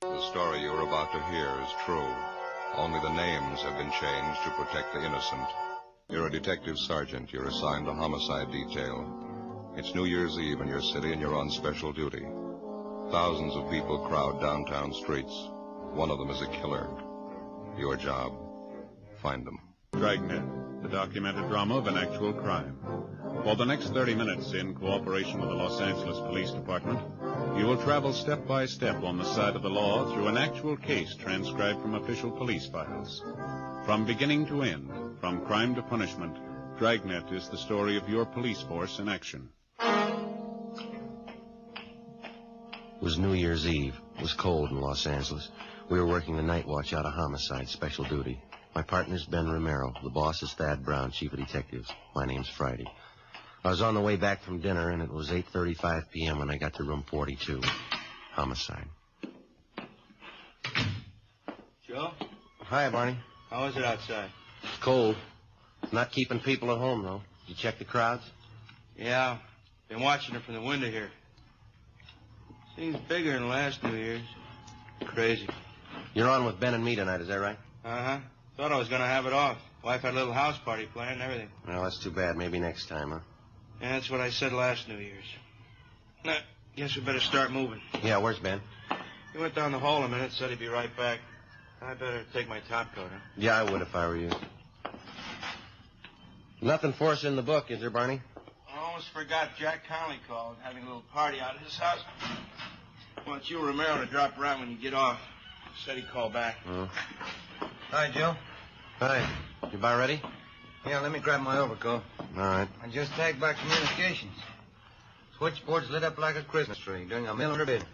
The story you're about to hear is true. Only the names have been changed to protect the innocent. You're a detective sergeant. You're assigned to homicide detail. It's New Year's Eve in your city and you're on special duty. Thousands of people crowd downtown streets. One of them is a killer. Your job, find them. Dragnet, the documented drama of an actual crime. For the next 30 minutes, in cooperation with the Los Angeles Police Department, you will travel step by step on the side of the law through an actual case transcribed from official police files. From beginning to end, from crime to punishment, Dragnet is the story of your police force in action. It was New Year's Eve. It was cold in Los Angeles. We were working the night watch out of homicide, special duty. My partner's Ben Romero. The boss is Thad Brown, chief of detectives. My name's Friday. I was on the way back from dinner, and it was 8:35 p.m. when I got to room 42. Homicide. Joe? Hi, Barney. How is it outside? It's cold. Not keeping people at home, though. You check the crowds? Yeah. Been watching it from the window here. Seems bigger than last New Year's. Crazy. You're on with Ben and me tonight, is that right? Uh-huh. Thought I was going to have it off. Wife had a little house party planned and everything. Well, that's too bad. Maybe next time, huh? Yeah, that's what I said last New Year's. Nah, guess we better start moving. Yeah, where's Ben? He went down the hall a minute, said he'd be right back. I better take my top coat, huh? Yeah, I would if I were you. Nothing for us in the book, is there, Barney? I almost forgot Jack Conley called, having a little party out at his house. Wants you, Romero, to drop around when you get off. Said he'd call back. Oh. Hi, Joe. Hi. You about ready? Yeah, let me grab my overcoat. All right. I just tagged back communications. Switchboard's lit up like a Christmas tree during a Miller bid.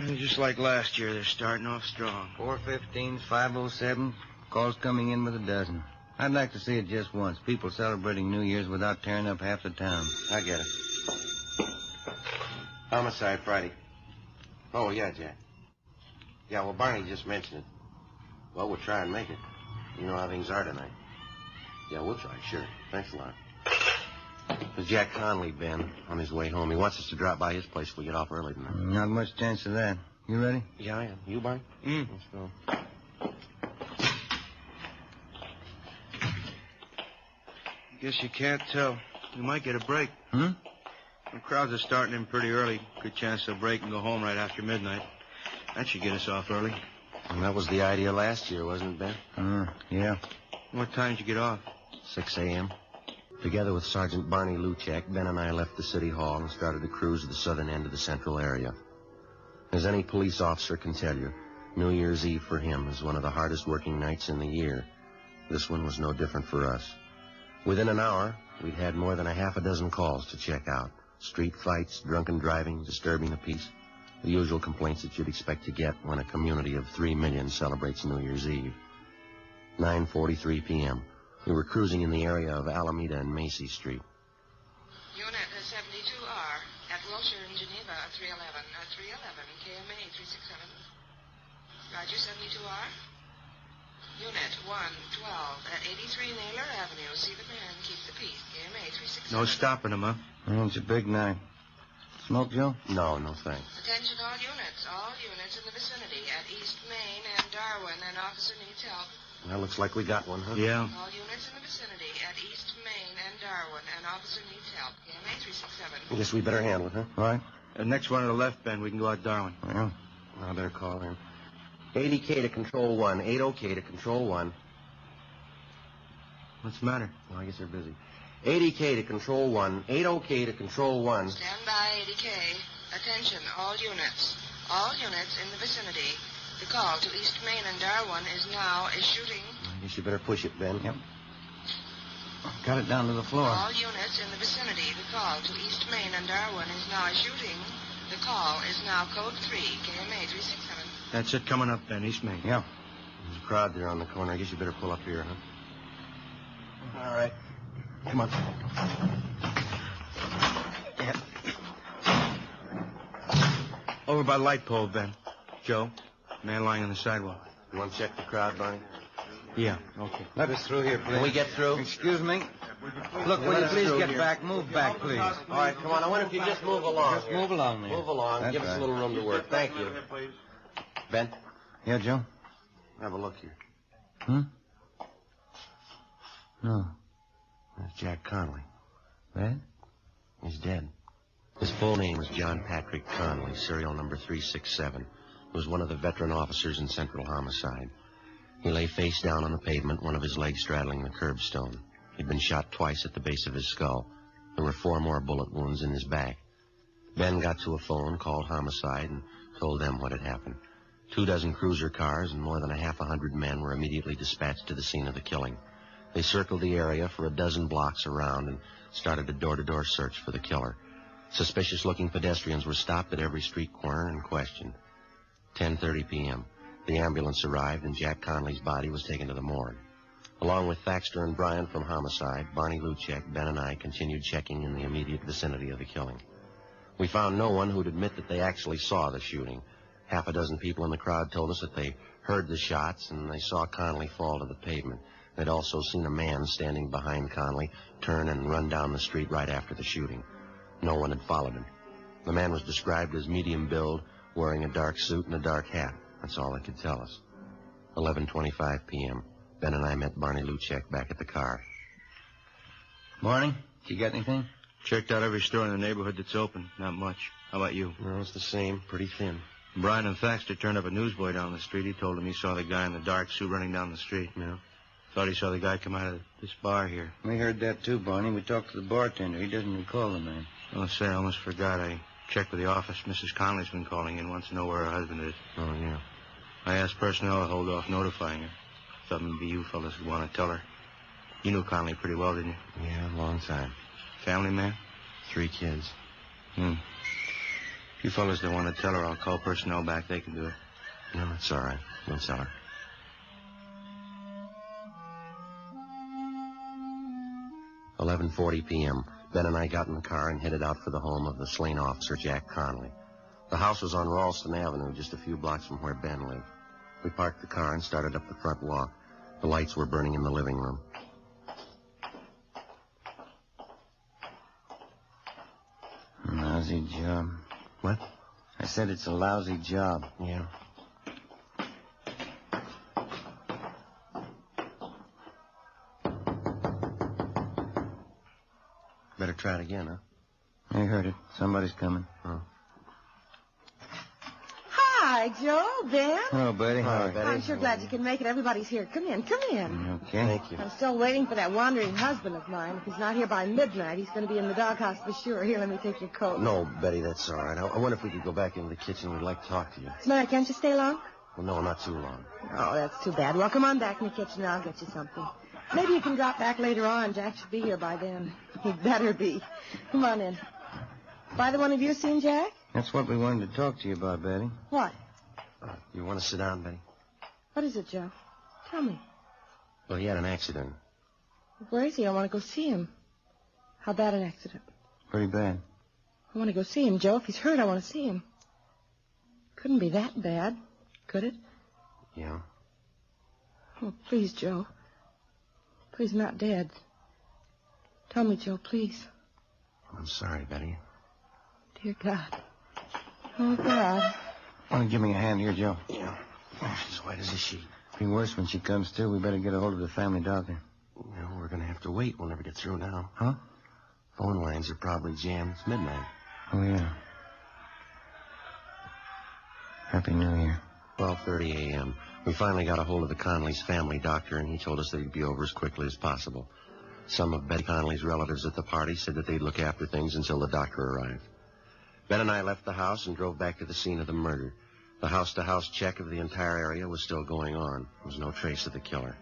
Just like last year, they're starting off strong. 415s, 507, calls coming in with a dozen. I'd like to see it just once. People celebrating New Year's without tearing up half the town. I get it. Homicide Friday. Oh, yeah, Jack. Yeah, well, Barney just mentioned it. Well, we'll try and make it. You know how things are tonight. Yeah, we'll try, sure. Thanks a lot. There's Jack Conley, Ben, on his way home. He wants us to drop by his place if we get off early tonight. Not much chance of that. You ready? Yeah, I am. You, Barney? Let's go. Guess you can't tell. You might get a break. The crowds are starting in pretty early. Good chance they'll break and go home right after midnight. That should get us off early. And that was the idea last year, wasn't it, Ben? Yeah. What time did you get off? 6 a.m. Together with Sergeant Barney Luchak, Ben and I left the city hall and started to cruise to the southern end of the central area. As any police officer can tell you, New Year's Eve for him is one of the hardest working nights in the year. This one was no different for us. Within an hour, we'd had more than a half a dozen calls to check out. Street fights, drunken driving, disturbing the peace. The usual complaints that you'd expect to get when a community of 3 million celebrates New Year's Eve. 9:43 p.m. We were cruising in the area of Alameda and Macy Street. Unit 72R at Wilshire in Geneva, 311. 311, KMA 367. Roger, 72R. Unit 112 at 83 Naylor Avenue. See the man, keep the peace. KMA 367. No stopping them, huh? Well, it's a big night. Smoke, Joe? No, no thanks. Attention all units in the vicinity at East Main and Darwin. An officer needs help. Well, looks like we got one, huh? Yeah. All units in the vicinity at East Main and Darwin. An officer needs help. KMA 367. I guess we better handle it, huh? All right. Next one to the left, Ben. We can go out Darwin. Well, I better call him. 80K to Control 1. 80K to Control 1. What's the matter? Well, I guess they're busy. 80K to Control 1. 80K to Control 1. Stand by, 80K. Attention, all units. All units in the vicinity. The call to East Main and Darwin is now a shooting. I guess you better push it, Ben. Yep. Got it down to the floor. All units in the vicinity. The call to East Main and Darwin is now a shooting. The call is now code 3, KMA 367. That's it coming up, Ben. East Main. Yeah. There's a crowd there on the corner. I guess you better pull up here, huh? All right. Come on. Yeah. Over by the light pole, Ben. Joe, man lying on the sidewalk. You want to check the crowd, Barney? Yeah, okay. Let us through here, please. Can we get through? Excuse me? Look, will you please get back? Move back, please. All right, come on. I wonder if you just move along. Just move along there. Move along. That's Give us a right. little room to work. Thank you. Ben? Yeah, Joe? Have a look here. No. That's Jack Conley. That? He's dead. His full name was John Patrick Conley, serial number 367. He was one of the veteran officers in Central Homicide. He lay face down on the pavement, one of his legs straddling the curbstone. He'd been shot twice at the base of his skull. There were 4 more bullet wounds in his back. Ben got to a phone, called Homicide, and told them what had happened. 24 cruiser cars and more than a half 100 men were immediately dispatched to the scene of the killing. They circled the area for a dozen blocks around and started a door-to-door search for the killer. Suspicious-looking pedestrians were stopped at every street corner and questioned. 10:30 p.m. The ambulance arrived and Jack Conley's body was taken to the morgue. Along with Thaxter and Bryant from Homicide, Barney Luchek, Ben, and I continued checking in the immediate vicinity of the killing. We found no one who'd admit that they actually saw the shooting. Half a dozen people in the crowd told us that they heard the shots and they saw Conley fall to the pavement. They'd also seen a man standing behind Conley turn and run down the street right after the shooting. No one had followed him. The man was described as medium build, wearing a dark suit and a dark hat. That's all they could tell us. 11:25 p.m. Ben and I met Barney Luchek back at the car. Morning. Did you get anything? Checked out every store in the neighborhood that's open. Not much. How about you? No, it's the same. Pretty thin. Brian and Thaxter turned up a newsboy down the street. He told him he saw the guy in the dark suit running down the street. Yeah. Thought he saw the guy come out of this bar here. We heard that too, Barney. We talked to the bartender. He doesn't recall the man. Oh, say, I almost forgot. I checked with the office. Mrs. Conley's been calling in. Wants to know where her husband is. Oh, yeah. I asked personnel to hold off notifying her. Thought maybe you fellas would want to tell her. You knew Conley pretty well, didn't you? Yeah, a long time. Family man? 3 kids. If you fellas don't want to tell her, I'll call personnel back. They can do it. No, it's all right. Don't tell her. 11:40 p.m. Ben and I got in the car and headed out for the home of the slain officer, Jack Conley. The house was on Ralston Avenue, just a few blocks from where Ben lived. We parked the car and started up the front walk. The lights were burning in the living room. Lousy job. What? I said it's a lousy job. Yeah. Better try it again, huh? I heard it. Somebody's coming. Oh. Hi, Joe, Ben. Hello, Betty. Hi, Betty. I'm sure glad you can make it. Everybody's here. Come in, come in. Okay. Thank you. I'm still waiting for that wandering husband of mine. If he's not here by midnight, he's going to be in the doghouse for sure. Here, let me take your coat. No, Betty, that's all right. I wonder if we could go back into the kitchen. We'd like to talk to you. Tonight, can't you stay long? Well, no, not too long. Oh, that's too bad. Well, come on back in the kitchen and I'll get you something. Maybe you can drop back later on. Jack should be here by then. He'd better be. Come on in. Either one of you seen Jack? That's what we wanted to talk to you about, Betty. What? You want to sit down, Betty? What is it, Joe? Tell me. Well, he had an accident. Where is he? I want to go see him. How bad an accident? Pretty bad. I want to go see him, Joe. If he's hurt, I want to see him. Couldn't be that bad, could it? Yeah. Oh, please, Joe. Please, not dead. Tell me, Joe, please. I'm sorry, Betty. Dear God. Oh, God. Want to give me a hand here, Joe? Yeah. Oh, she's white as a sheet. Be worse when she comes to. We better get a hold of the family doctor. No, we're going to have to wait. We'll never get through now. Huh? Phone lines are probably jammed. It's midnight. Oh, yeah. Happy New Year. 12:30 a.m. We finally got a hold of the Conley's family doctor, and he told us that he'd be over as quickly as possible. Some of Betty Conley's relatives at the party said that they'd look after things until the doctor arrived. Ben and I left the house and drove back to the scene of the murder. The house-to-house check of the entire area was still going on. There was no trace of the killer.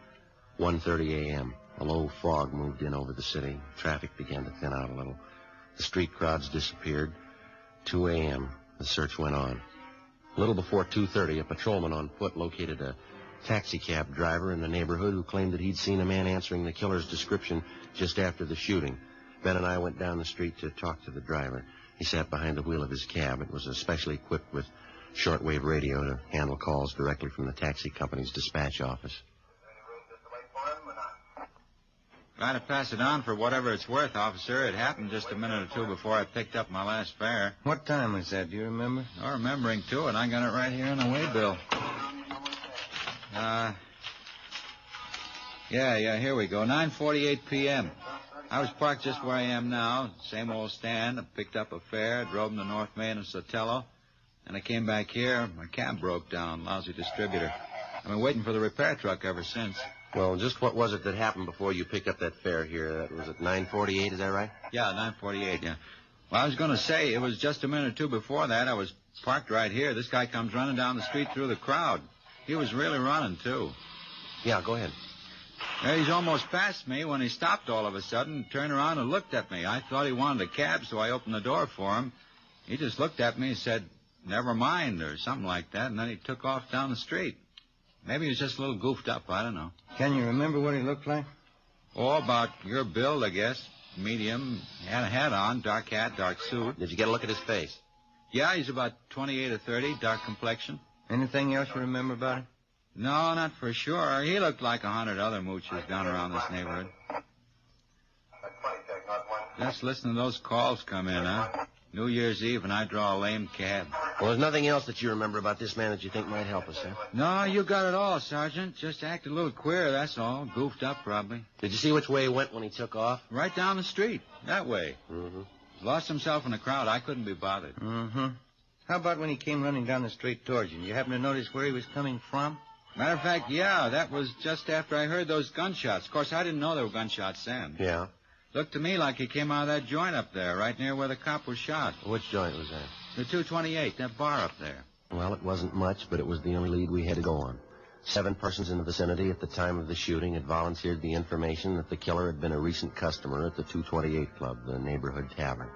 1:30 a.m. A low fog moved in over the city. Traffic began to thin out a little. The street crowds disappeared. 2 a.m. The search went on. A little before 2:30, a patrolman on foot located a taxicab driver in the neighborhood who claimed that he'd seen a man answering the killer's description just after the shooting. Ben and I went down the street to talk to the driver. He sat behind the wheel of his cab. It was especially equipped with shortwave radio to handle calls directly from the taxi company's dispatch office. Glad to pass it on for whatever it's worth, officer. It happened just a minute or two before I picked up my last fare. What time was that? Do you remember? No remembering to it. I got it right here on the way bill. Yeah, here we go. 9:48 p.m. I was parked just where I am now. Same old stand. I picked up a fare, drove them to North Main and Sotelo, and I came back here. My cab broke down. Lousy distributor. I've been waiting for the repair truck ever since. Well, just what was it that happened before you picked up that fare here? That was at 9:48, is that right? Yeah, 9:48, yeah. Well, I was going to say, it was just a minute or two before that. I was parked right here. This guy comes running down the street through the crowd. He was really running, too. Yeah, go ahead. He's almost past me when he stopped all of a sudden, turned around and looked at me. I thought he wanted a cab, so I opened the door for him. He just looked at me and said, "Never mind," or something like that, and then he took off down the street. Maybe he was just a little goofed up. I don't know. Can you remember what he looked like? Oh, about your build, I guess. Medium. Had a hat on, dark hat, dark suit. Did you get a look at his face? Yeah, he's about 28 or 30, dark complexion. Anything else you remember about him? No, not for sure. He looked like 100 other mooches down around this neighborhood. Just listen to those calls come in, huh? New Year's Eve, and I draw a lame cab. Well, there's nothing else that you remember about this man that you think might help us, huh? No, you got it all, Sergeant. Just acted a little queer, that's all. Goofed up, probably. Did you see which way he went when he took off? Right down the street. That way. Mm-hmm. Lost himself in the crowd. I couldn't be bothered. Mm-hmm. How about when he came running down the street towards you? You happen to notice where he was coming from? Matter of fact, yeah, that was just after I heard those gunshots. Of course, I didn't know there were gunshots then. Yeah. Looked to me like he came out of that joint up there, right near where the cop was shot. Which joint was that? The 228, that bar up there. Well, it wasn't much, but it was the only lead we had to go on. 7 persons in the vicinity at the time of the shooting had volunteered the information that the killer had been a recent customer at the 228 Club, the neighborhood tavern.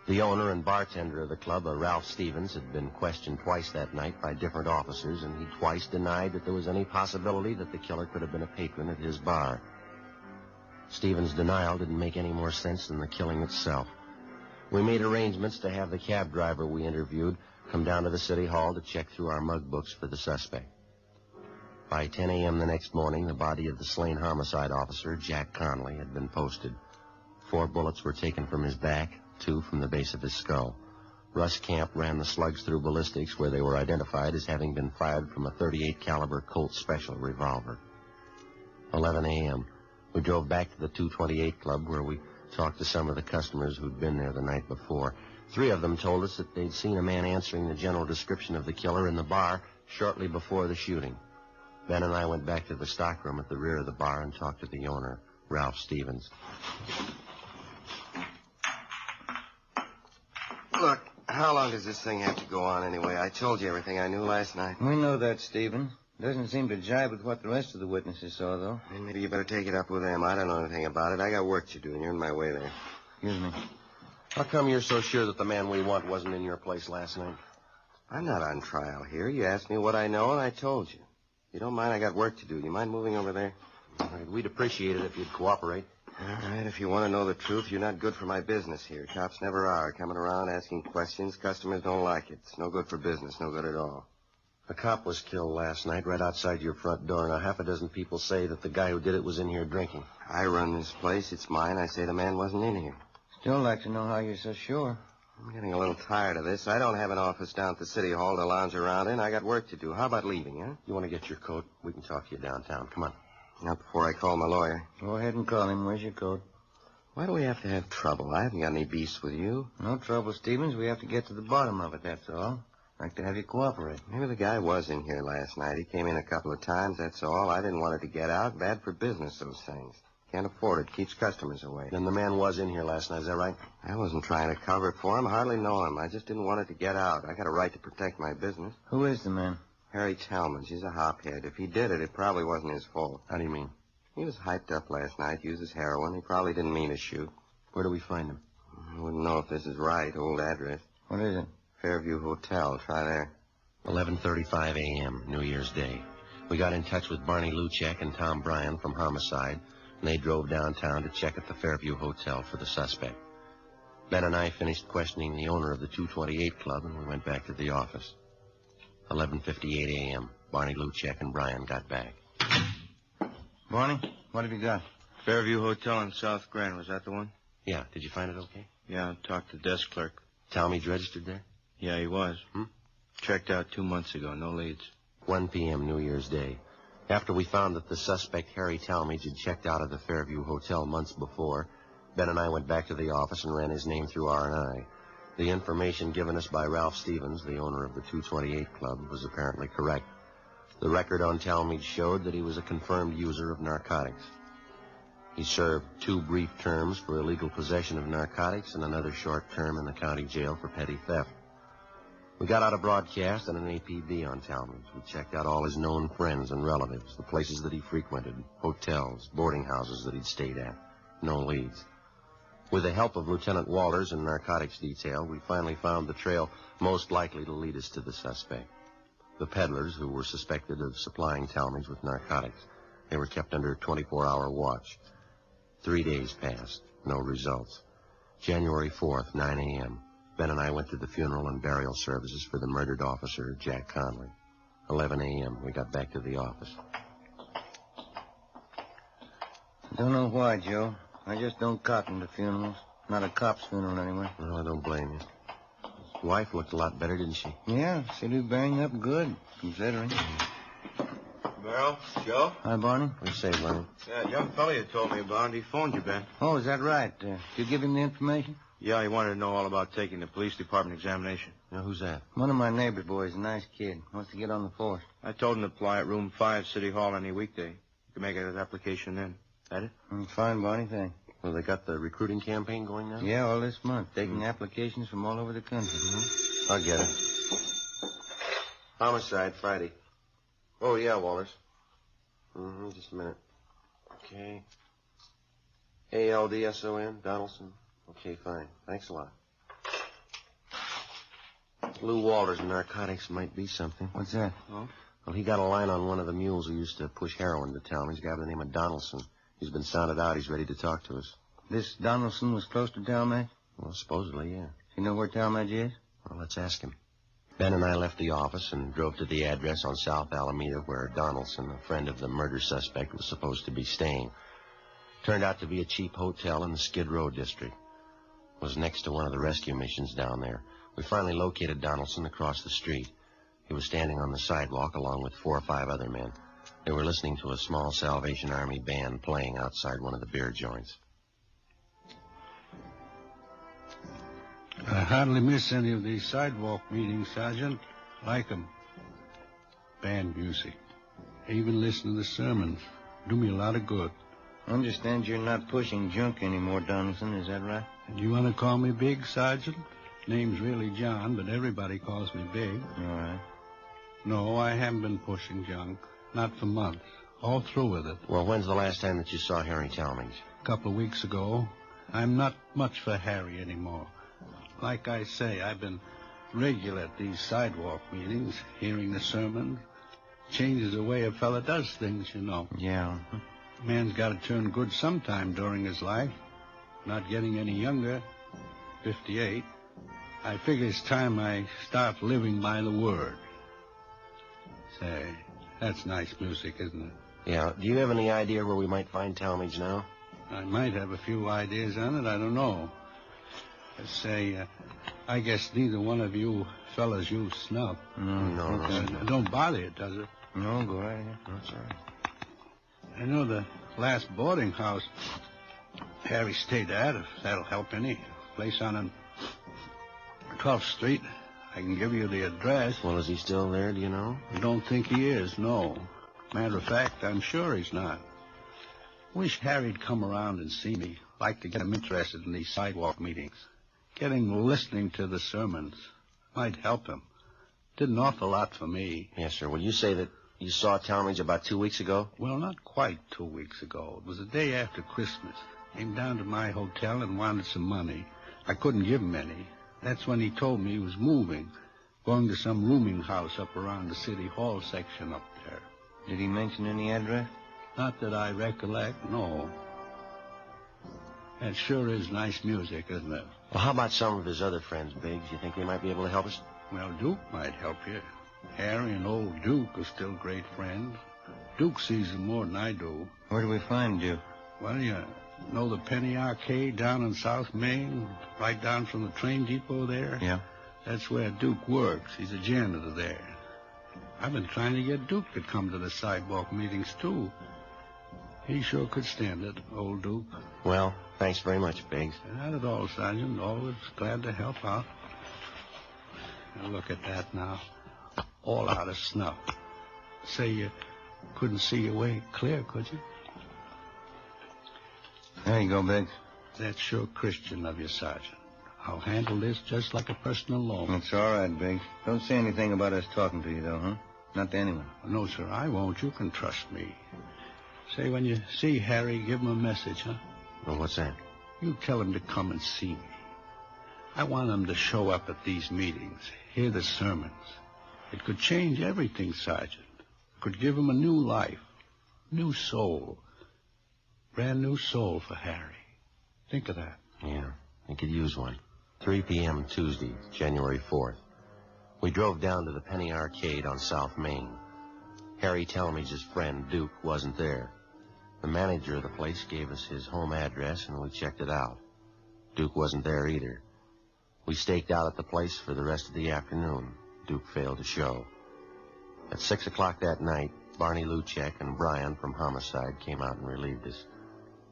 The owner and bartender of the club, a Ralph Stevens, had been questioned twice that night by different officers, and he twice denied that there was any possibility that the killer could have been a patron at his bar. Stevens' denial didn't make any more sense than the killing itself. We made arrangements to have the cab driver we interviewed come down to the city hall to check through our mug books for the suspect. By 10 a.m. the next morning, the body of the slain homicide officer, Jack Conley, had been posted. 4 bullets were taken from his back, 2 from the base of his skull. Russ Camp ran the slugs through ballistics, where they were identified as having been fired from a .38 caliber Colt Special revolver. 11 a.m. We drove back to the 228 Club, where we talked to some of the customers who'd been there the night before. 3 of them told us that they'd seen a man answering the general description of the killer in the bar shortly before the shooting. Ben and I went back to the stockroom at the rear of the bar and talked to the owner, Ralph Stevens. Look, how long does this thing have to go on anyway? I told you everything I knew last night. We know that, Stephen. Doesn't seem to jibe with what the rest of the witnesses saw, though. Then maybe you better take it up with them. I don't know anything about it. I got work to do, and you're in my way there. Excuse me. How come you're so sure that the man we want wasn't in your place last night? I'm not on trial here. You asked me what I know, and I told you. If you don't mind, I got work to do. You mind moving over there? All right, we'd appreciate it if you'd cooperate. All right, if you want to know the truth, you're not good for my business here. Cops never are. Coming around asking questions, customers don't like it. It's no good for business, no good at all. A cop was killed last night right outside your front door. Now, half a dozen people say that the guy who did it was in here drinking. I run this place. It's mine. I say the man wasn't in here. Still like to know how you're so sure. I'm getting a little tired of this. I don't have an office down at the city hall to lounge around in. I got work to do. How about leaving, huh? You want to get your coat? We can talk to you downtown. Come on. Not before I call my lawyer. Go ahead and call him. Where's your coat? Why do we have to have trouble? I haven't got any beefs with you. No trouble, Stevens. We have to get to the bottom of it, that's all. I'd like to have you cooperate. Maybe the guy was in here last night. He came in a couple of times, that's all. I didn't want it to get out. Bad for business, those things. Can't afford it. Keeps customers away. Then the man was in here last night, is that right? I wasn't trying to cover it for him. I hardly know him. I just didn't want it to get out. I got a right to protect my business. Who is the man? Harry Talmadge. He's a hophead. If he did it, it probably wasn't his fault. How do you mean? He was hyped up last night, uses heroin. He probably didn't mean to shoot. Where do we find him? I wouldn't know if this is right. Old address. What is it? Fairview Hotel. Try there. 11:35 a.m., New Year's Day. We got in touch with Barney Luchek and Tom Bryan from Homicide, and they drove downtown to check at the Fairview Hotel for the suspect. Ben and I finished questioning the owner of the 228 Club, and we went back to the office. 11:58 a.m., Barney Luchek and Bryan got back. Barney, what have you got? Fairview Hotel in South Grand. Was that the one? Yeah, did you find it okay? Yeah, I talked to the desk clerk. Talmadge registered there? Yeah, he was. Checked out 2 months ago. No leads. 1 p.m. New Year's Day. After we found that the suspect, Harry Talmadge, had checked out of the Fairview Hotel months before, Ben and I went back to the office and ran his name through R&I. The information given us by Ralph Stevens, the owner of the 228 Club, was apparently correct. The record on Talmadge showed that he was a confirmed user of narcotics. He served 2 brief terms for illegal possession of narcotics and another short term in the county jail for petty theft. We got out a broadcast and an APB on Talmadge. We checked out all his known friends and relatives, the places that he frequented, hotels, boarding houses that he'd stayed at. No leads. With the help of Lieutenant Walters and narcotics detail, we finally found the trail most likely to lead us to the suspect. The peddlers who were suspected of supplying Talmadge with narcotics. They were kept under a 24-hour watch. 3 days passed. No results. January 4th, 9 a.m. Ben and I went to the funeral and burial services for the murdered officer, Jack Conley. 11 a.m. We got back to the office. Don't know why, Joe. I just don't cotton to funerals. Not a cop's funeral, anyway. Well, I don't blame you. His wife looked a lot better, didn't she? Yeah, she'll be bearing up good, considering. Merrill, Joe? Hi, Barney. What do you say, Barney? Yeah, young fella you told me about. He phoned you, Ben. Oh, is that right? Did you give him the information? Yeah, he wanted to know all about taking the police department examination. Now, who's that? One of my neighbor boys, a nice kid. Wants to get on the force. I told him to apply at room 5, City Hall, any weekday. You can make an application then. That it? Fine, Barney, thanks. Well, they got the recruiting campaign going now? Yeah, all this month. Taking applications from all over the country. I'll get it. Homicide, Friday. Oh, yeah, Walters. Just a minute. Okay. A-L-D-S-O-N, Donaldson. Okay, fine. Thanks a lot. Lou Walters and narcotics might be something. What's that? Oh? Well, he got a line on one of the mules who used to push heroin to town. He's a guy by the name of Donaldson. He's been sounded out. He's ready to talk to us. This Donaldson was close to Talmadge? Well, supposedly, yeah. You know where Talmadge is? Well, let's ask him. Ben and I left the office and drove to the address on South Alameda where Donaldson, a friend of the murder suspect, was supposed to be staying. Turned out to be a cheap hotel in the Skid Row district. It was next to one of the rescue missions down there. We finally located Donaldson across the street. He was standing on the sidewalk along with 4 or 5 other men. They were listening to a small Salvation Army band playing outside one of the beer joints. I hardly miss any of these sidewalk meetings, Sergeant. Like 'em. Band music. Even listen to the sermons. Do me a lot of good. I understand you're not pushing junk anymore, Donaldson. Is that right? And you want to call me Big, Sergeant? Name's really John, but everybody calls me Big. All right. No, I haven't been pushing junk. Not for months. All through with it. Well, when's the last time that you saw Harry Talmadge? A couple of weeks ago. I'm not much for Harry anymore. Like I say, I've been regular at these sidewalk meetings, hearing the sermon. Changes the way a fella does things, you know. Yeah. Man's got to turn good sometime during his life. Not getting any younger. 58. I figure it's time I start living by the word. Say, that's nice music, isn't it? Yeah. Do you have any idea where we might find Talmadge now? I might have a few ideas on it. I don't know. Say, I guess neither one of you fellas use snuff. No. It don't bother you, does it? No, go right ahead. That's all right. I know the last boarding house Harry stayed at, if that'll help any. Place on 12th Street. I can give you the address. Well, is he still there, do you know? I don't think he is, no. Matter of fact, I'm sure he's not. Wish Harry'd come around and see me. Like to get him interested in these sidewalk meetings. Get him listening to the sermons. Might help him. Did an awful lot for me. Yes, sir. Will you say that you saw Talmadge about 2 weeks ago? Well, not quite 2 weeks ago. It was the day after Christmas. Came down to my hotel and wanted some money. I couldn't give him any. That's when he told me he was moving. Going to some rooming house up around the City Hall section up there. Did he mention any address? Not that I recollect, no. That sure is nice music, isn't it? Well, how about some of his other friends, Biggs? You think they might be able to help us? Well, Duke might help you. Harry and old Duke are still great friends. Duke sees him more than I do. Where do we find Duke? Well, you know the Penny Arcade down on South Main? Right down from the train depot there? Yeah. That's where Duke works. He's a janitor there. I've been trying to get Duke to come to the sidewalk meetings, too. He sure could stand it, old Duke. Well, thanks very much, Biggs. Not at all, Sergeant. Always glad to help out. Now, look at that now. All out of snuff. Say you couldn't see your way clear, could you? There you go, Biggs. That's sure Christian of you, Sergeant. I'll handle this just like a personal loan. It's all right, Biggs. Don't say anything about us talking to you, though, huh? Not to anyone. No, sir, I won't. You can trust me. Say, when you see Harry, give him a message, huh? Well, what's that? You tell him to come and see me. I want him to show up at these meetings, hear the sermons. It could change everything, Sergeant. It could give him a new life, new soul. Brand new soul for Harry. Think of that. Yeah, he could use one. 3 p.m. Tuesday, January 4th. We drove down to the Penny Arcade on South Main. Harry Talmadge's friend, Duke, wasn't there. The manager of the place gave us his home address, and we checked it out. Duke wasn't there either. We staked out at the place for the rest of the afternoon. Duke failed to show. At 6 o'clock that night, Barney Luchek and Brian from Homicide came out and relieved us.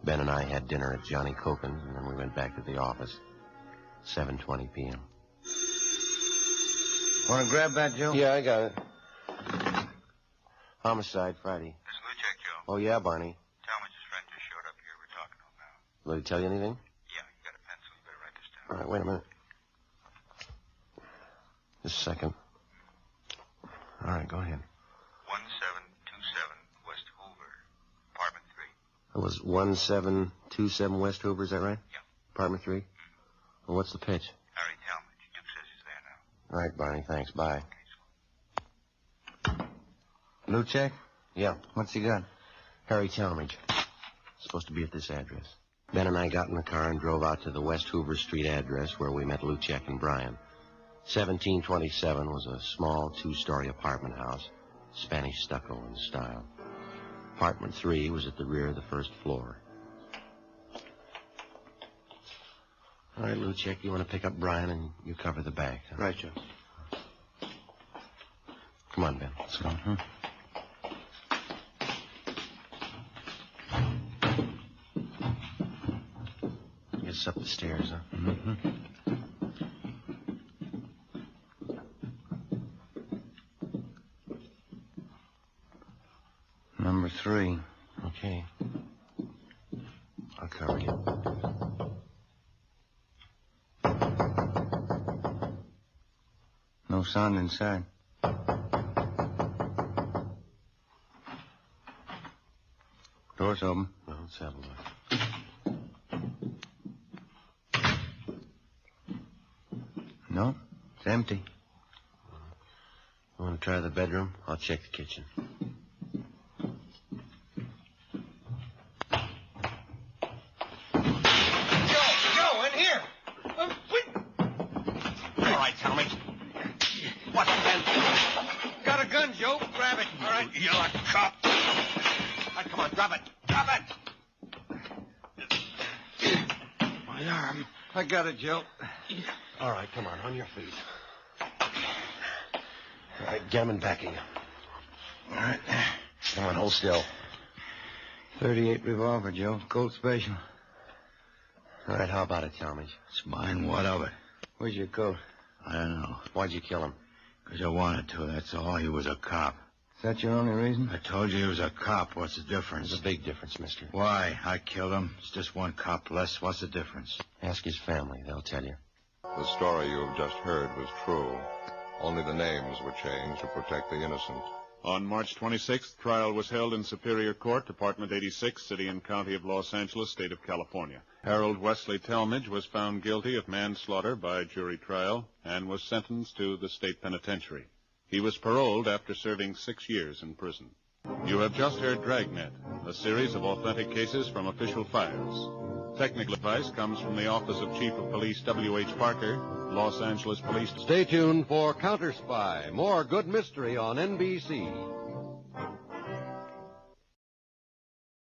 Ben and I had dinner at Johnny Cokin's, and then we went back to the office. 7:20 p.m. Want to grab that, Joe? Yeah, I got it. Homicide, Friday. This is Luchek, Joe. Oh, yeah, Barney. Talmadge's friend just showed up here. We're talking to him now. Will he tell you anything? Yeah, you got a pencil. You better write this down. All right, wait a minute. Just a second. All right, go ahead. 1727 West Hoover, apartment 3. It was 1727 West Hoover, is that right? Yeah. Apartment 3? Well, what's the pitch? Harry Talmadge. Duke says he's there now. All right, Barney, thanks. Bye. Luchek? Yeah. What's he got? Harry Talmadge. Supposed to be at this address. Ben and I got in the car and drove out to the West Hoover Street address where we met Luchek and Brian. 1727 was a small 2-story apartment house, Spanish stucco in style. Apartment 3 was at the rear of the first floor. All right, Luchek, you want to pick up Brian and you cover the back. Huh? Right, Joe. Come on, Ben. Let's go. Get us up the stairs, huh? Mm-hmm. Number 3. Okay. I'll cover you. No sound inside. Door's open. Well, let's have a look. No, it's empty. You want to try the bedroom? I'll check the kitchen. Joe, in here. All right, Talmadge. What's the gun? Got a gun, Joe. Grab it. All right, you're a cop. All right, come on, drop it. Drop it. My arm. I got it, Joe. All right, come on your feet. All right, get him in backing. All right. Come on, hold still. 38 revolver, Joe. Colt special. All right, how about it, Talmadge? It's mine. What of it? Where's your coat? I don't know. Why'd you kill him? Because I wanted to, that's all. He was a cop. Is that your only reason? I told you he was a cop. What's the difference? There's a big difference, mister. Why? I killed him. It's just one cop less. What's the difference? Ask his family. They'll tell you. The story you have just heard was true. Only the names were changed to protect the innocent. On March 26th, trial was held in Superior Court, Department 86, City and County of Los Angeles, State of California. Harold Wesley Talmadge was found guilty of manslaughter by jury trial and was sentenced to the state penitentiary. He was paroled after serving 6 years in prison. You have just heard Dragnet, a series of authentic cases from official files. Technical advice comes from the Office of Chief of Police W.H. Parker, Los Angeles Police. Stay tuned for Counter Spy, more good mystery on NBC.